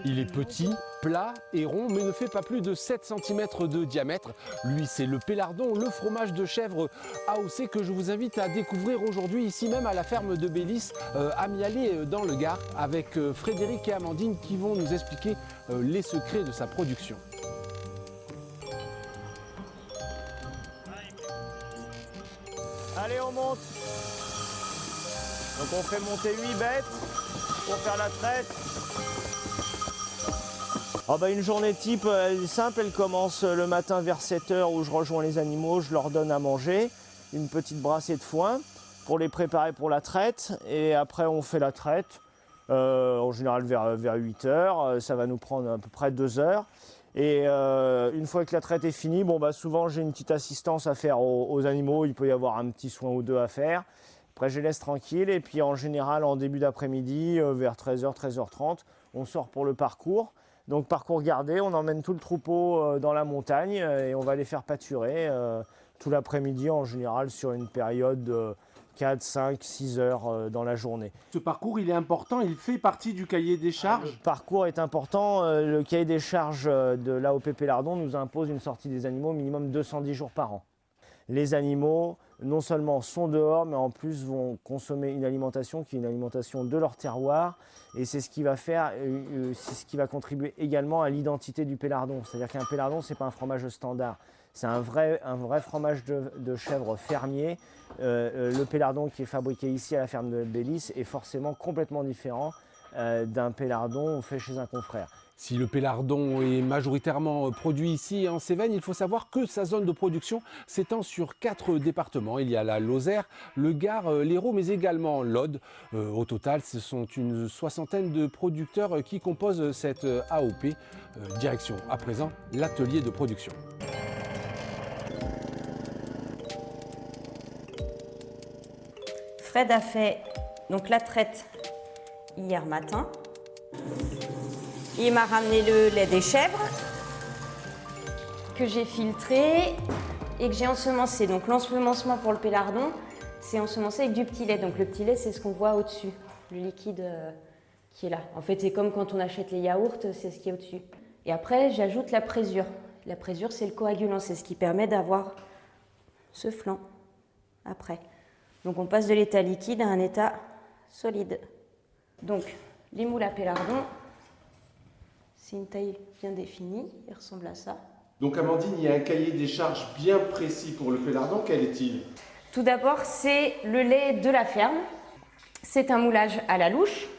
Il est petit, plat et rond, mais ne fait pas plus de 7 cm de diamètre. Lui, c'est le Pélardon, le fromage de chèvre AOC que je vous invite à découvrir aujourd'hui, ici même à la ferme de Bélis, à Mialet dans le Gard, avec Frédéric et Amandine qui vont nous expliquer les secrets de sa production. Allez, on monte. Donc on fait monter 8 bêtes pour faire la traite. Oh bah une journée type, elle est simple, elle commence le matin vers 7 h où je rejoins les animaux, je leur donne à manger, une petite brassée de foin pour les préparer pour la traite. Et après on fait la traite, en général vers 8 h, ça va nous prendre à peu près 2 heures. Et une fois que la traite est finie, bon bah souvent j'ai une petite assistance à faire aux animaux, il peut y avoir un petit soin ou deux à faire. Après je les laisse tranquilles et puis en général en début d'après-midi, vers 13 h, 13 h 30, on sort pour le parcours. Donc parcours gardé, on emmène tout le troupeau dans la montagne et on va les faire pâturer tout l'après-midi en général sur une période de 4, 5, 6 heures dans la journée. Ce parcours, il est important, il fait partie du cahier des charges. Le parcours est important. Le cahier des charges de l'AOP Pélardon nous impose une sortie des animaux au minimum 210 jours par an. Les animaux, non seulement sont dehors, mais en plus vont consommer une alimentation qui est une alimentation de leur terroir. Et c'est ce qui va faire, c'est ce qui va contribuer également à l'identité du Pélardon. C'est-à-dire qu'un Pélardon, ce n'est pas un fromage standard. C'est un vrai fromage de chèvre fermier. Le Pélardon qui est fabriqué ici à la ferme de Bélis est forcément complètement différent d'un Pélardon fait chez un confrère. Si le Pélardon est majoritairement produit ici en Cévennes, il faut savoir que sa zone de production s'étend sur 4 départements. Il y a la Lozère, le Gard, l'Hérault, mais également l'Aude. Au total, ce sont une soixantaine de producteurs qui composent cette AOP. Direction à présent l'atelier de production. Fred a fait donc la traite hier matin. Il m'a ramené le lait des chèvres que j'ai filtré et que j'ai ensemencé. Donc l'ensemencement pour le Pélardon, c'est ensemencé avec du petit lait. Donc le petit lait, c'est ce qu'on voit au-dessus, le liquide qui est là. En fait, c'est comme quand on achète les yaourts, c'est ce qui est au-dessus. Et après, j'ajoute la présure. La présure, c'est le coagulant, c'est ce qui permet d'avoir ce flan après. Donc on passe de l'état liquide à un état solide. Donc les moules à Pélardon, c'est une taille bien définie, il ressemble à ça. Donc Amandine, il y a un cahier des charges bien précis pour le Pélardon, quel est-il? Tout d'abord, c'est le lait de la ferme. C'est un moulage à la louche.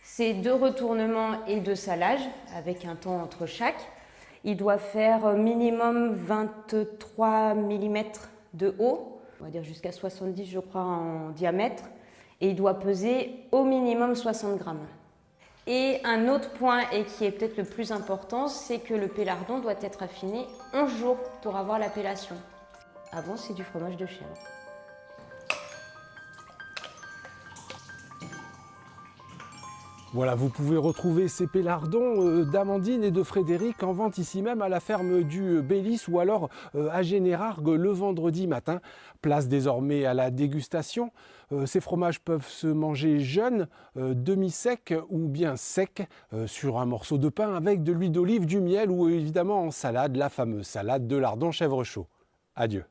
C'est 2 retournements et 2 salages, avec un temps entre chaque. Il doit faire minimum 23 mm de haut, on va dire jusqu'à 70 je crois en diamètre. Et il doit peser au minimum 60 grammes. Et un autre point, et qui est peut-être le plus important, c'est que le Pélardon doit être affiné 11 jours pour avoir l'appellation. Avant, c'est du fromage de chèvre. Voilà, vous pouvez retrouver ces Pélardons d'Amandine et de Frédéric en vente ici même à la ferme du Bélis ou alors à Générargues le vendredi matin. Place désormais à la dégustation. Ces fromages peuvent se manger jeunes, demi-secs ou bien secs sur un morceau de pain avec de l'huile d'olive, du miel ou évidemment en salade, la fameuse salade de lardon chèvre chaud. Adieu.